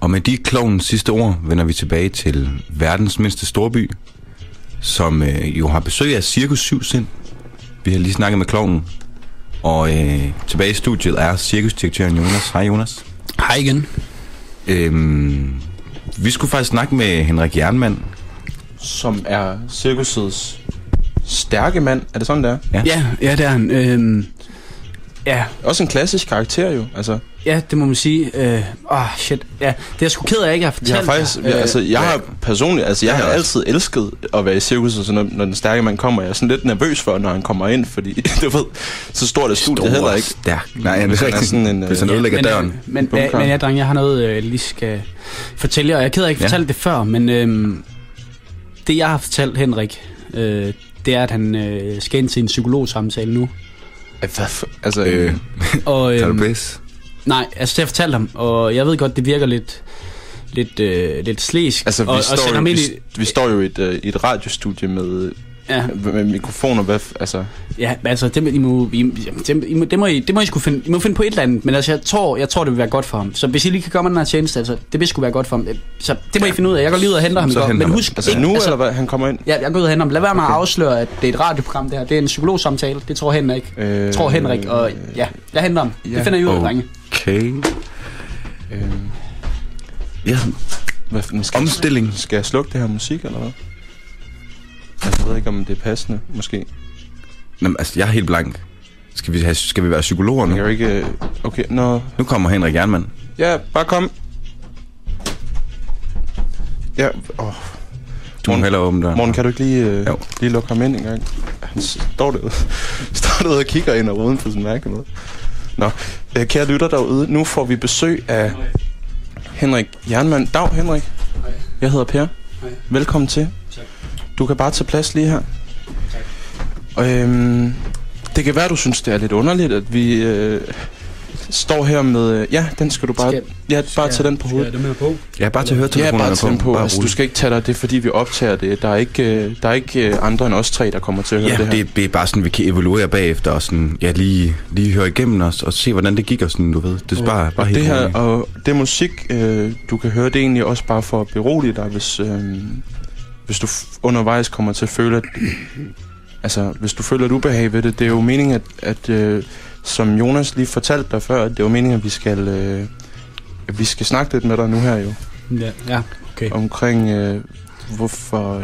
Og med de klovnens sidste ord vender vi tilbage til verdens mindste storby, som jo har besøg af Cirkus Syv Sind. Vi har lige snakket med klovnen. Og tilbage i studiet er cirkusdirektøren Jonas. Hej Jonas. Hej igen. Vi skulle faktisk snakke med Henrik Jernmand, som er cirkusets stærke mand. Er det sådan, der? Ja, det er han. Ja. Også en klassisk karakter jo, altså. Ja, det må man sige. Shit. Ja, det er jeg sgu ked af, at jeg ikke har fortalt. Jeg har personligt, altså jeg har altid elsket at være i cirkuset, så når den stærke mand kommer, jeg er sådan lidt nervøs for, når han kommer ind, fordi du ved, så stort er studiet heller ikke. Stærk. Nej, det er sådan en, hvis han ødelægger døren. Men ja, dreng, jeg har noget, jeg lige skal fortælle jer, og jeg er ked af, at jeg ikke fortalte det før, men det jeg har fortalt Henrik, det er, at han skal ind til en psykologsamtale nu. Altså, tager du pis? Nej, altså det har jeg fortalt ham, og jeg ved godt, det virker lidt slæsk. Altså, vi står jo i et radiostudie med mikrofoner, hvad, altså. Ja, altså det må I sgu finde. I må finde på et eller andet, men altså jeg tror det vil være godt for ham. Så hvis I lige kan komme med den her tjeneste, altså det vil sgu være godt for ham. Så det må I finde ud af. Jeg går lige ud og henter ham i går. Men husk altså ikke, nu eller hvad, han kommer ind. Ja, jeg går ud og henter ham. Lad være med at afsløre, at det er et radioprogram det her. Det er en psykologsamtale. Det tror Henrik. Og ja, jeg henter ham. Det finder I ud af, drenge. Okay. Ja. Omstilling. Skal jeg slukke det her musik eller hvad? Jeg ved ikke, om det er passende, måske. Jamen, altså, jeg er helt blank. Skal vi være psykologer nu? Jeg er ikke... Okay, Nu kommer Henrik Jernmand. Ja, bare kom. Ja, Du må hellere åbne døren. Morten, kan du ikke lige lukke ham ind en gang? Han står derude og kigger ind og uden for sådan en mærke måde. Nå, kære lytter derude, nu får vi besøg af Henrik Jernmand. Dag, Henrik. Hej. Jeg hedder Per. Hej. Velkommen til. Tak. Du kan bare tage plads lige her. Tak. Og det kan være, du synes, det er lidt underligt, at vi står her med... Ja, den skal du bare... Bare tage den på hovedet. Skal jeg det med på? Ja, bare til høretelefonerne. Ja, bare tage den på. Altså, du roligt. skal ikke tage dig det, fordi vi optager det. Der er ikke andre end os tre, der kommer til at høre det her. Det er bare sådan, vi kan evaluere bagefter og sådan, lige høre igennem os og se, hvordan det gik og sådan, du ved. Det er bare helt det her, roligt. og det musik, du kan høre, det er egentlig også bare for at berolige dig, hvis du undervejs kommer til at føle, at... Altså, hvis du føler et ubehag ved det, det er jo meningen, at som Jonas lige fortalte dig før, at det er jo meningen, at vi skal snakke lidt med dig nu her jo. Ja, okay. Omkring, hvorfor...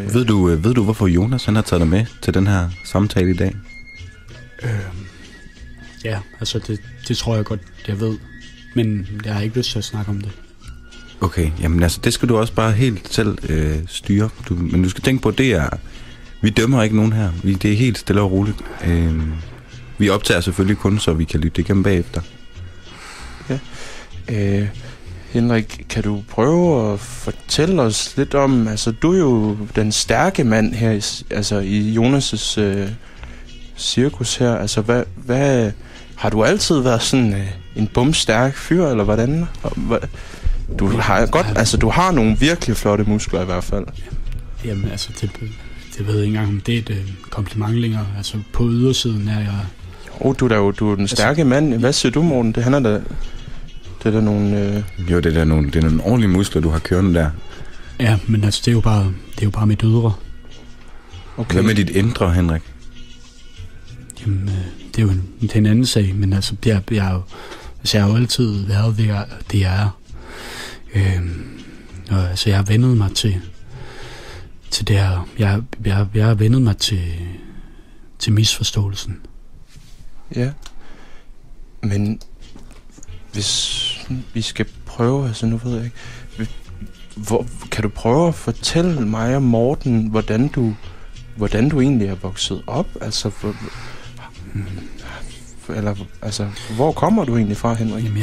Ved du, hvorfor Jonas han har taget dig med til den her samtale i dag? Ja, altså det tror jeg godt, jeg ved. Men jeg har ikke lyst til at snakke om det. Okay, jamen altså, det skal du også bare helt selv styre. Men du skal tænke på, at det er... Vi dømmer ikke nogen her. Det er helt stille og roligt. Vi optager selvfølgelig kun, så vi kan lytte det igennem bagefter. Ja. Henrik, kan du prøve at fortælle os lidt om... Altså, du er jo den stærke mand her i Jonas' cirkus her. Altså, hvad har du altid været sådan en bumstærk fyr, eller hvordan? Du har nogle virkelig flotte muskler i hvert fald. Jamen, altså, det ved jeg ikke engang, om det er et kompliment længere. Altså, på ydersiden er jeg... Jo, du er den stærke mand. Hvad siger du, Morten? Det er der nogle... Jo, det er nogle ordentlige muskler, du har kørende der. Ja, men altså, det er jo bare mit ydre. Okay. Hvad med dit indre, Henrik? Jamen, det er jo en anden sag, men altså, jeg har jo altid været det, jeg er. Og altså, jeg har vendet mig til det her. Jeg har vendet mig til misforståelsen. Ja. Men hvis vi skal prøve, altså nu ved jeg ikke, kan du prøve at fortælle mig og Morten, hvordan du egentlig er vokset op? Altså, hvor kommer du egentlig fra, Henrik? Jamen,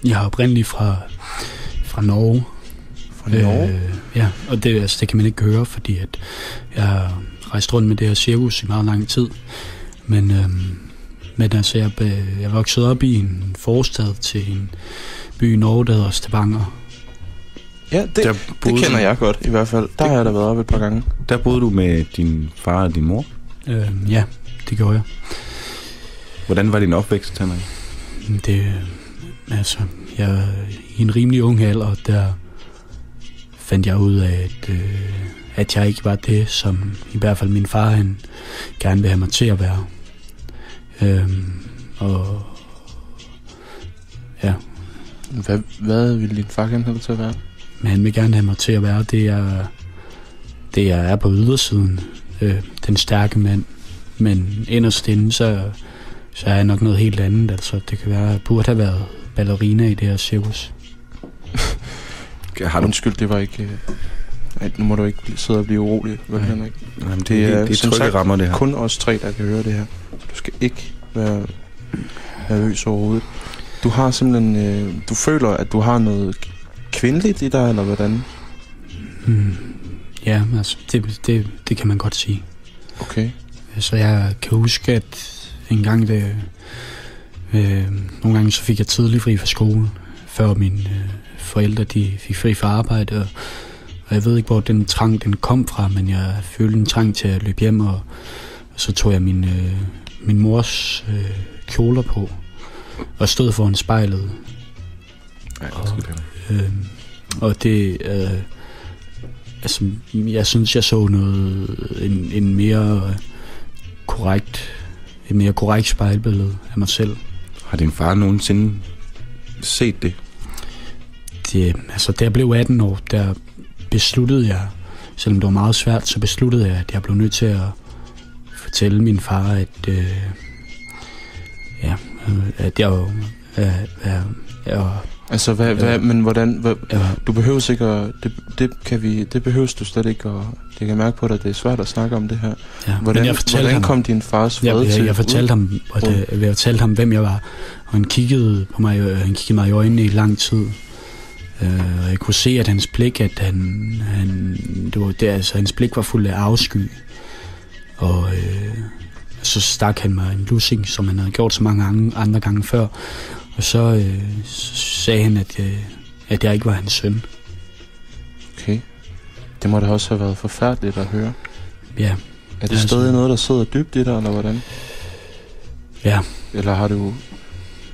jeg er oprindeligt fra Norge. Fra Norge? Ja, og det kan man ikke høre, fordi at jeg har rejst rundt med det her cirkus i meget lang tid. Men altså, jeg voksede op i en forstad til en by i Norge, der hedder Stavanger. Ja, det kender jeg godt i hvert fald. Der har jeg da været op et par gange. Der boede du med din far og din mor? Ja, det gjorde jeg. Hvordan var din opvækst, Henrik? Altså, en rimelig ung alder, der fandt jeg ud af, at jeg ikke var det, som i hvert fald min far han gerne vil have mig til at være. Og ja. Hvad ville din far gerne have dig til at være? Men han vil gerne have mig til at være det jeg er på ydersiden. Den stærke mand. Men inderst inde, så er jeg nok noget helt andet. Altså, det kan være, at jeg burde have været ballerina i det her cirkus. Undskyld, det var ikke... nu må du ikke sidde og blive urolig, vel, Henrik? Jamen, det er som sagt rammer, det her. Kun os 3, der kan høre det her. Du skal ikke være nervøs overhovedet. Du har simpelthen... du føler, at du har noget kvindeligt i dig, eller hvordan? Ja, altså, det kan man godt sige. Okay. Så jeg kan huske, at en gang nogle gange så fik jeg tidlig fri fra skole, før mine forældre de fik fri fra arbejde, og jeg ved ikke, hvor den trang den kom fra, men jeg følte en trang til at løbe hjem, og så tog jeg min mors kjoler på og stod foran spejlet. Og det altså, jeg synes, jeg så en mere korrekt spejlbillede af mig selv. Har din far nogensinde set det? Altså, da jeg blev 18 år, der besluttede jeg, selvom det var meget svært, så besluttede jeg, at jeg blev nødt til at fortælle min far, at jeg altså, men hvordan... du behøver sikkert... Det behøver du slet ikke, og jeg kan mærke på dig, det er svært at snakke om det her. Ja, hvordan kom din fars fred til? Jeg fortalte ham, hvem jeg var, og han kiggede på mig, han kiggede mig i øjnene i lang tid. Og jeg kunne se, at hans blik, hans blik var fuld af afsky. Og så stak han mig en lussing, som han havde gjort så mange andre gange før. Og så sagde han, at jeg ikke var hans søn. Okay. Det må da også have været forfærdeligt at høre. Ja. Er det stadig noget, der sidder dybt i dig, eller hvordan? Ja. Eller har du...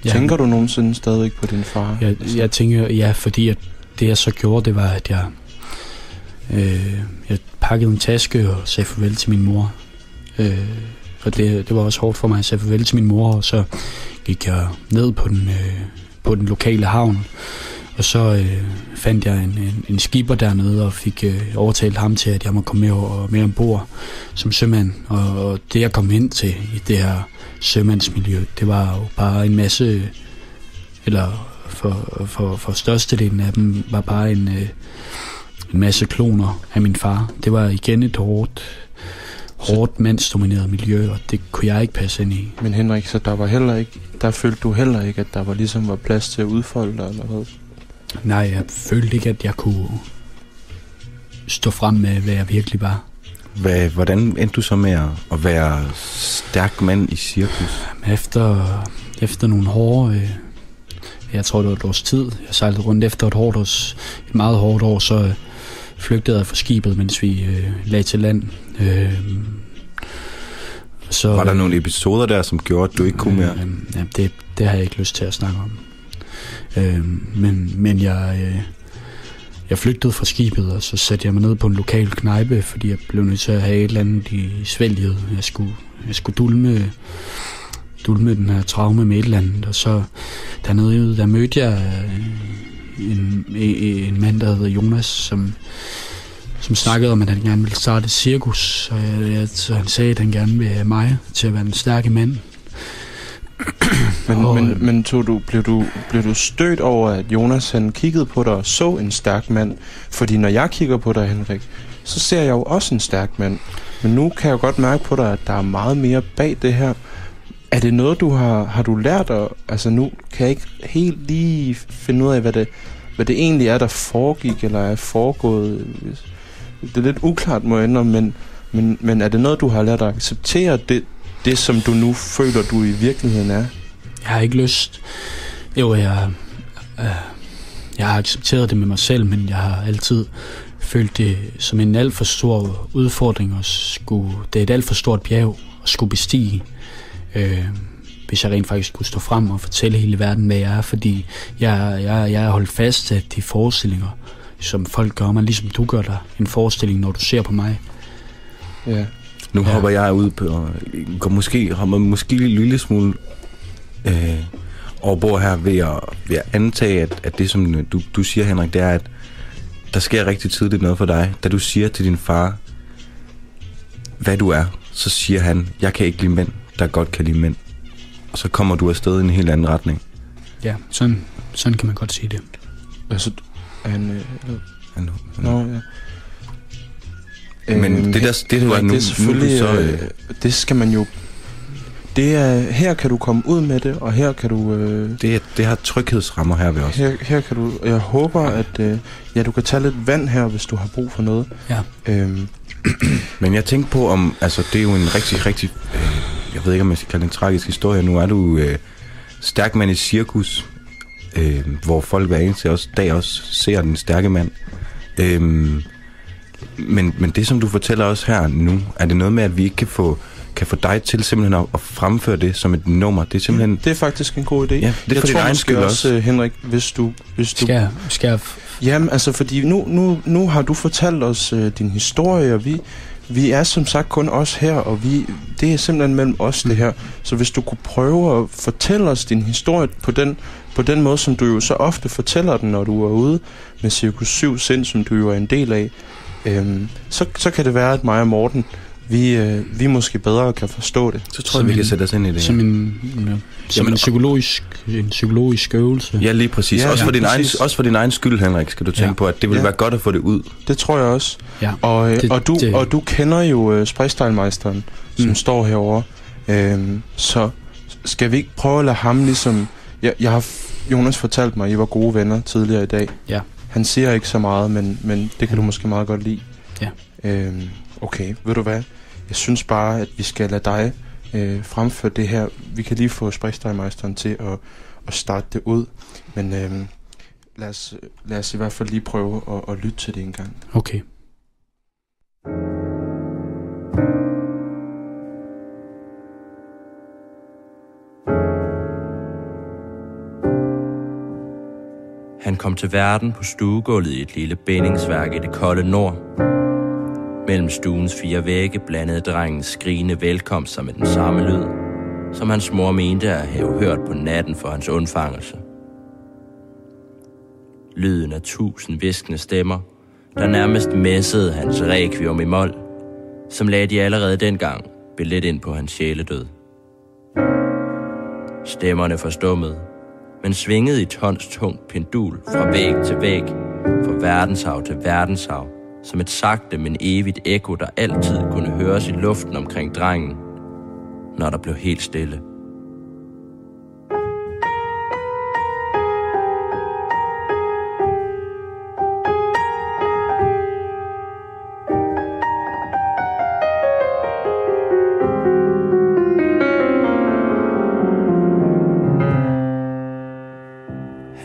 Ja. Tænker du nogensinde stadig på din far? Jeg tænker, ja, fordi at det jeg så gjorde, det var, at jeg pakkede en taske og sagde farvel til min mor. Og det var også hårdt for mig at sige farvel til min mor, og så gik jeg ned på den lokale havn, og så fandt jeg en skipper dernede og fik overtalt ham til, at jeg må komme med ombord som sømand. Og det jeg kom ind til i det her sømandsmiljø, det var jo bare en masse, eller for størstedelen af dem var bare en masse kloner af min far. Det var igen et hårdt mandsdomineret miljø, og det kunne jeg ikke passe ind i. Men Henrik, så der følte du heller ikke, at der var plads til at udfolde dig, eller hvad? Nej, jeg følte ikke, at jeg kunne stå frem med, hvad jeg virkelig var. Hvordan endte du så med at være stærk mand i cirkus? Efter nogle hårde... jeg tror, det var et års tid. Jeg sejlede rundt efter et meget hårdt år, så flygtede jeg fra skibet, mens vi lagde til land. Så, var der nogle episoder der, som gjorde, at du ikke kunne mere? Det har jeg ikke lyst til at snakke om. Men jeg flygtede fra skibet, og så satte jeg mig ned på en lokal knejpe, fordi jeg blev nødt til at have et eller andet i svælget. Jeg skulle dulme den her traume med et eller andet, og så dernede der mødte jeg en mand, der hedder Jonas, som snakkede om, at han gerne ville starte et cirkus, så han sagde, at han gerne ville have mig til at være en stærk mand. Men blev du stødt over, at Jonas han kiggede på dig og så en stærk mand? Fordi når jeg kigger på dig, Henrik, så ser jeg jo også en stærk mand. Men nu kan jeg godt mærke på dig, at der er meget mere bag det her. Er det noget, du har du lært? Altså nu kan jeg ikke helt lige finde ud af, hvad det egentlig er, der foregik eller er foregået. Det er lidt uklart, må jeg ændre, men er det noget, du har lært at acceptere, det som du nu føler, du i virkeligheden er? Jeg har ikke lyst. Jo, jeg har accepteret det med mig selv, men jeg har altid følt det som en alt for stor udfordring. Det er et alt for stort bjerg at skulle bestige. hvis jeg rent faktisk kunne stå frem og fortælle hele verden, hvad jeg er, fordi jeg er holdt fast af de forestillinger, som folk gør mig, ligesom du gør dig en forestilling, når du ser på mig. Ja. Nu hopper jeg ud på, og måske en lille smule overbord her ved at antage, at det, som du siger, Henrik, det er, at der sker rigtig tidligt noget for dig. Da du siger til din far, hvad du er, så siger han, jeg kan ikke lide mænd, der godt kan lide mænd. Og så kommer du afsted i en helt anden retning. Ja, sådan kan man godt sige det. Altså, Nå, ja. Men det du er nu, det selvfølgelig, så, det skal man jo. Det er, her kan du komme ud med det, og her kan du... Det har tryghedsrammer her ved os. Her kan du... Jeg håber, at du kan tage lidt vand her, hvis du har brug for noget. Ja. Men jeg tænkte på, om... Altså, det er jo en rigtig... jeg ved ikke, om jeg skal kalde det en tragisk historie. Nu er du stærk mand i cirkus, hvor folk hver eneste dag også ser den stærke mand. Men det, som du fortæller os her nu, er det noget med, at vi ikke kan få dig til simpelthen at fremføre det som et nummer? Det er simpelthen... Det er faktisk en god idé. Ja, det er for din egen skyld også, Henrik, hvis du... Skal jeg... Jamen, altså, fordi nu har du fortalt os din historie, og vi er som sagt kun os her, og det er simpelthen mellem os, det her. Så hvis du kunne prøve at fortælle os din historie på den måde, som du jo så ofte fortæller den, når du er ude med Cirkus 7 Sind, som du jo er en del af, så kan det være, at mig og Morten, vi måske bedre kan forstå det. Så tror jeg, vi kan sætte os ind i det. Som en psykologisk øvelse. Ja, lige præcis. Ja, også for din egen skyld, Henrik, skal du tænke på, at det vil være godt at få det ud. Det tror jeg også. Ja. Og du kender jo Sprechsteinmeisteren, som står herovre. Så skal vi ikke prøve at lade ham ligesom... Jeg har Jonas fortalt mig, at I var gode venner tidligere i dag. Ja. Han siger ikke så meget, men det kan du måske meget godt lide. Ja. Okay, ved du hvad? Jeg synes bare, at vi skal lade dig fremføre det her. Vi kan lige få Sprechsteinmeisteren til at starte det ud. Men lad os i hvert fald lige prøve at lytte til det en gang. Okay. Han kom til verden på stuegulvet i et lille bindingsværk i det kolde nord. Mellem stuens 4 vægge blandede drengens skrigende velkomst sig med den samme lyd, som hans mor mente at have hørt på natten for hans undfangelse. Lyden af 1000 hviskende stemmer, der nærmest messede hans requiem i mol, som lagde de allerede dengang billet ind på hans sjæledød. Stemmerne forstummede, men svingede i tons tungt pendul fra væg til væg, fra verdenshav til verdenshav, som et sagte, men evigt ekko, der altid kunne høres i luften omkring drengen, når der blev helt stille.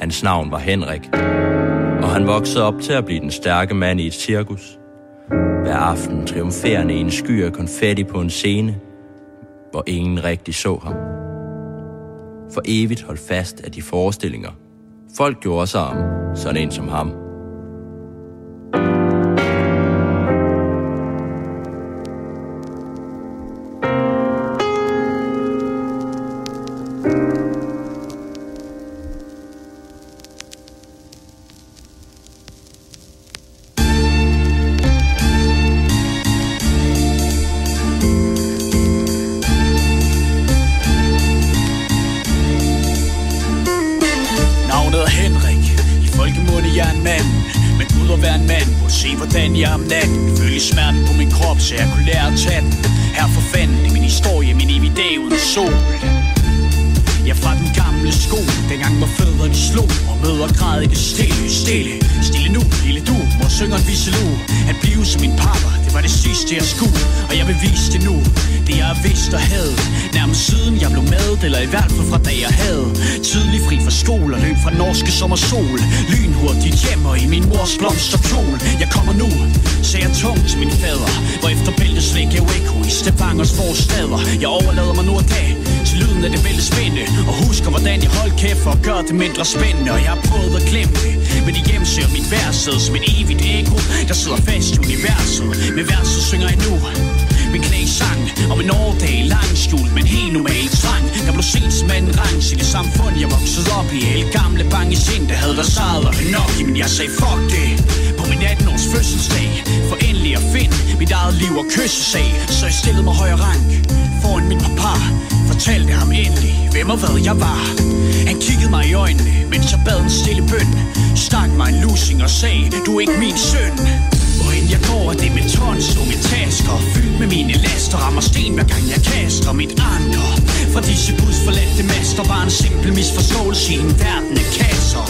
Hans navn var Henrik, og han voksede op til at blive den stærke mand i et cirkus. Hver aften triumferende i en sky af konfetti på en scene, hvor ingen rigtig så ham. For evigt holdt fast af de forestillinger. Folk gjorde sig om sådan en som ham. Hvordan jeg om natten følge smerten på min krop, så jeg kunne lære at tage den. Her for fanden, det er min historie, min evig dag uden sol. Jeg fra den gamle sko, dengang hvor fødderne slog, og møder græd i det stille nu, lille du, hvor synger en visselue. At blive som min pappa, det var det sidste jeg skulle, og jeg vil vise det nu, det jeg har vidst og havde, nærmest siden jeg blev med, eller i hvert fald fra da jeg havde tidlig fri fra skole og løb fra norske sommersol, lynhurtigt hjem og i min mors blomsterkjol. Jeg kommer nu, sagde jeg tungt til min fader, hvor efter bæltesvæk er jo ekko i Stevangers forstader. Jeg overlader mig nu en dag til til lyden af det vælde spænde, og husker hvordan jeg holdt kæft for at gøre det mindre spændende. Og jeg har prøvet at glemme det, men de hjemsøger mit værelse som et evigt ekko, der sidder fast i universet. Med verset synger jeg nu min klagesang om en årdag lang skjult, men helt normal trang. Der blev set som en rang i det samfund jeg voksede op i. Hele gamle bange sind, der havde der sejlet og nok i, men jeg sagde fuck det på min 18-års fødselsdag, for endelig at finde mit eget liv og kyssesag. Så jeg stillede mig højre rank foran min papa, fortalte ham endelig hvem og hvad jeg var. Han kiggede mig i øjnene, mens jeg bad en stille bøn, stak mig en lussing og sagde, du er ikke min søn. Hvorhen jeg går, det med tonstunge tasker, fyldt med mine laster, rammer sten hver gang jeg kaster mit anker. For disse budsforladte master var en simpel misforståelse i en verden af kasser.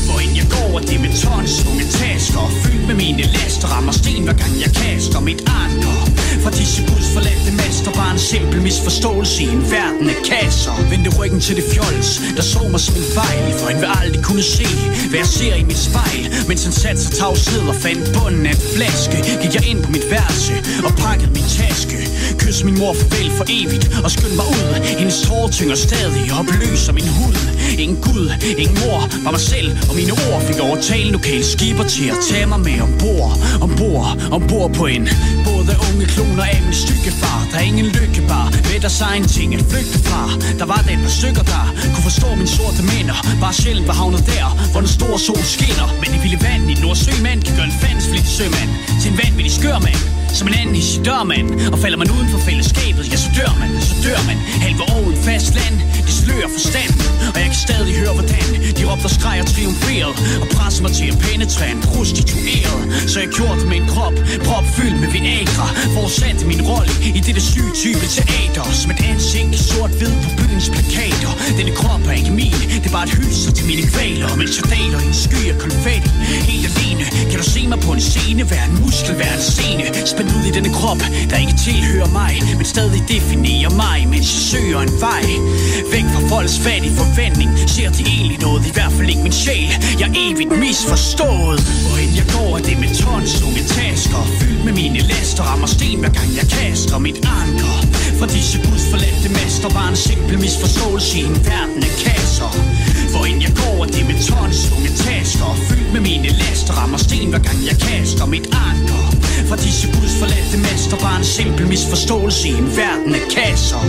Hvorhen jeg går, det med tonstunge tasker, fyldt med mine laster, rammer sten hver gang jeg kaster mit anker. For disse budsforladte master var en simpel misforståelse i en verden af kasser. Vendte ryggen til det fjols, der så mig som en fejl, for han vil aldrig kunne se, hvad jeg ser i mit spejl. Mens han satte sig tavs ned og fandt bunden af en flaske, gik jeg ind på mit værelse og pakkede min taske. Kyssede min mor farvel for evigt og skyndte mig ud. Hendes tårer tynger stadig og belyser min hud. Ingen gud, ingen mor, var mig selv og mine ord fik overtale lokale skiber til at tage mig med ombord på en båd af unge kloner af min stykkefar. Der er ingen lykkebar ved deres egen ting at flygte fra. Der var der et par stykker, der kunne forstå min sorte minder, bare sjældent var havnet der, hvor den store sol skinner. Men det vilde vand i Nordsømand kan gøre en fandensflittig sømand til en vanvittig skørmand, som en anden hissidørmand. Og falder man uden for fællesskabet, ja så dør man. Halve år uden fast land, det slører forstanden. Og jeg kan stadig høre hvordan de råbte og skreg og triumferede, og presser mig til at penetrere en prostitueret. Så jeg gjorde det med en krop fyldt med Viagra, fortsatte min rolle i dette syge type teater, som et ansigt sort-hvid på byens plakater. Denne krop er ikke min, det er bare et hylster til mine kvaler, mens jeg daler i en sky af konfetti. Helt alene kan du se mig på en scene, være en muskel, være en scene, spændt ud i denne krop, der ikke tilhører mig, men stadig definerer mig, mens jeg søger en vej væk fra folks fattige forventning. Ser de egentlig noget, i hvert fald ikke min sjæl, jeg er evigt misforstået. Hvorhen jeg går, er det med tonstunge tasker, fyldt med mine laster, rammer sten hver gang jeg kaster mit anker. For disse budsforladte master var en simpel misforståelse i en verden af kasser. Hvorhen jeg går, er det med tonstunge tasker, fyldt med mine laster, rammer sten hver gang jeg kaster mit anker. For disse budsforladte master var en simpel misforståelse i en verden af kasser.